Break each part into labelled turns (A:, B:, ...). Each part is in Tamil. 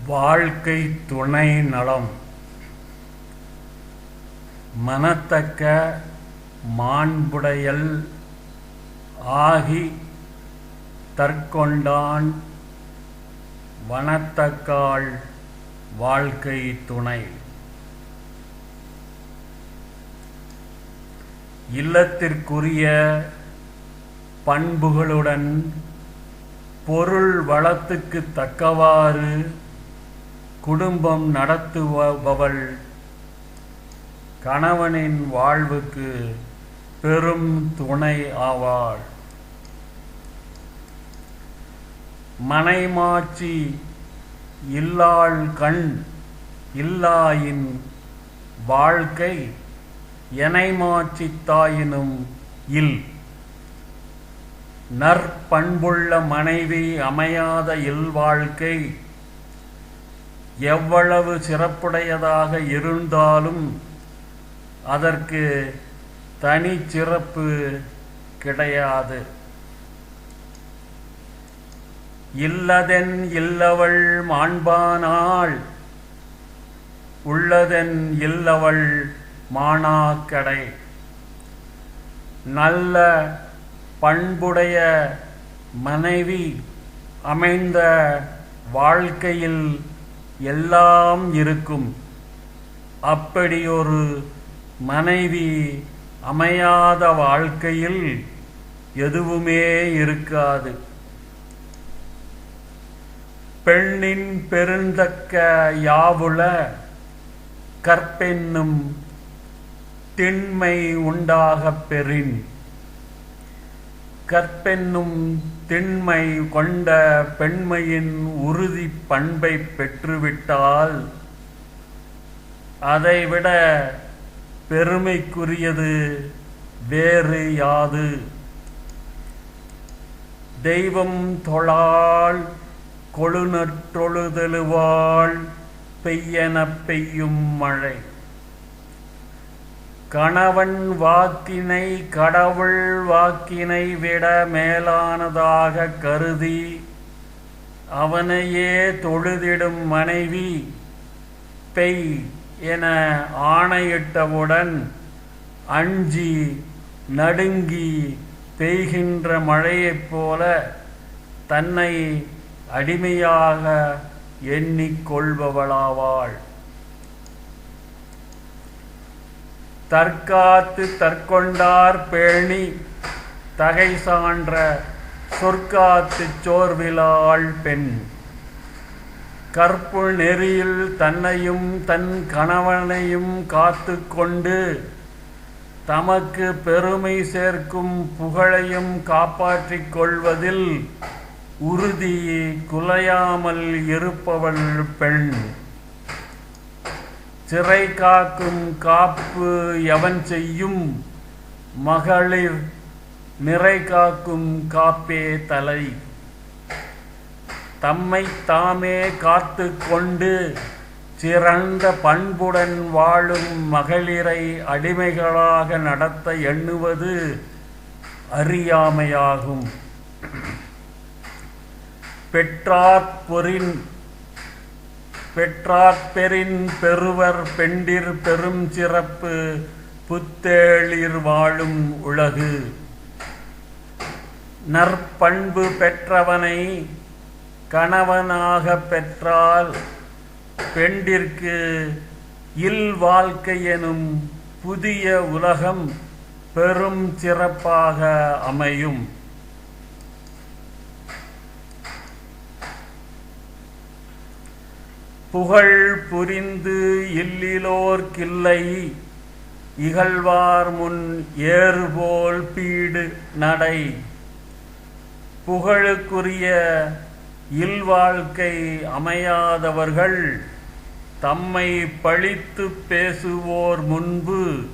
A: வாழ்க்கை துணை நலம் மனத்தக்க மாண்புடையல் ஆகி தற்கொண்டான் வனத்தக்காள் வாழ்க்கை துணை. இல்லத்திற்குரிய பண்புகளுடன் பொருள் வளத்துக்கு தக்கவாறு குடும்பம் நடத்துபவள் கணவனின் வாழ்வுக்கு பெரும் துணை ஆவாள். மனைமாட்சி இல்லாள் கண் இல்லாயின் வாழ்க்கை எனைமாட்சி தாயினும் இல். நற்பண்புள்ள மனைவி அமையாத இல்வாழ்க்கை எவ்வளவு சிறப்புடையதாக இருந்தாலும் அதற்கு தனி சிறப்பு கிடையாது. இல்லதென் இல்லவள் மாண்பானாள் உள்ளதென் இல்லவள் மாணாக்கடை. நல்ல பண்புடைய மனைவி அமைந்த வாழ்க்கையில் எல்லாம் இருக்கும். அப்படியொரு மனைவி அமையாத வாழ்க்கையில் எதுவுமே இருக்காது. பெண்ணின் பெருந்தக்க யாவுள கற்பென்னும் திண்மை உண்டாகப் பெறின். கற்பென்னும் திண்மை கொண்ட பெண்மையின் உறுதி பண்பை பெற்றுவிட்டால் அதைவிட பெருமைக்குரியது வேறு யாது? தெய்வம் தொழாள் கொழுநற்றொழுதெழுவாள் பெய்யெனப் பெய்யும் மழை. கணவன் வாக்கினை கடவுள் வாக்கினை விட மேலானதாக கருதி அவனையே தொழுதிடும் மனைவி பெய் என ஆணையிட்டவுடன் அஞ்சி நடுங்கி பெய்கின்ற மழையைப் போல தன்னை அடிமையாக எண்ணிக்கொள்பவளாவாள். தற்காத்து தற்கொண்டார் பேணி தகை சான்ற சொற்காத்து சோர்விலாள் பெண். கற்பு நெறியில் தன்னையும் தன் கணவனையும் காத்து கொண்டு தமக்கு பெருமை சேர்க்கும் புகழையும் காப்பாற்றிக் கொள்வதில் உறுதி குலையாமல் இருப்பவள் பெண். சிறை காக்கும் காப்பு எவன் செய்யும் மகளிர் நிறை காக்கும் காப்பே தலை. தம்மை தாமே காத்து கொண்டு சிறந்த பண்புடன் வாழும் மகளிரை அடிமைகளாக நடத்த எண்ணுவது அறியாமையாகும். பெற்றாற்பெறின் பெறுவர் பெண்டிர் பெரும் சிறப்பு புத்தேளிர் வாழும் உலகு. நற்பண்பு பெற்றவனை கணவனாக பெற்றால் பெண்டிற்கு இல் வாழ்க்கை எனும் புதிய உலகம் பெரும் சிறப்பாக அமையும். புகழ் புரிந்து இல்லிலோர்க்கில்லை இகழ்வார் முன் ஏறுபோல் பீடு நடை. புகழுக்குரிய இல்வாழ்க்கை அமையாதவர்கள் தம்மை பழித்து பேசுவோர் முன்பு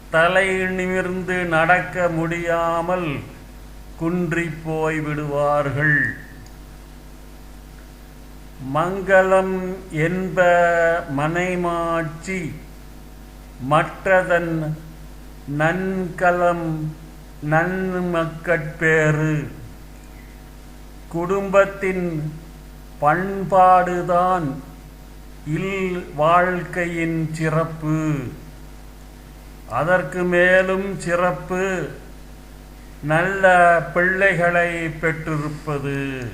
A: தலை நிமிர்ந்து நடக்க முடியாமல் குன்றிப் போய் விடுவார்கள். மங்களம் என்ப மனைமாட்சி மற்றதன் நன்கலம் நன்மக்கட்பேறு. குடும்பத்தின் பண்பாடுதான் வாழ்க்கையின் சிறப்பு. அதற்கு மேலும் சிறப்பு நல்ல பிள்ளைகளை பெற்றிருப்பது.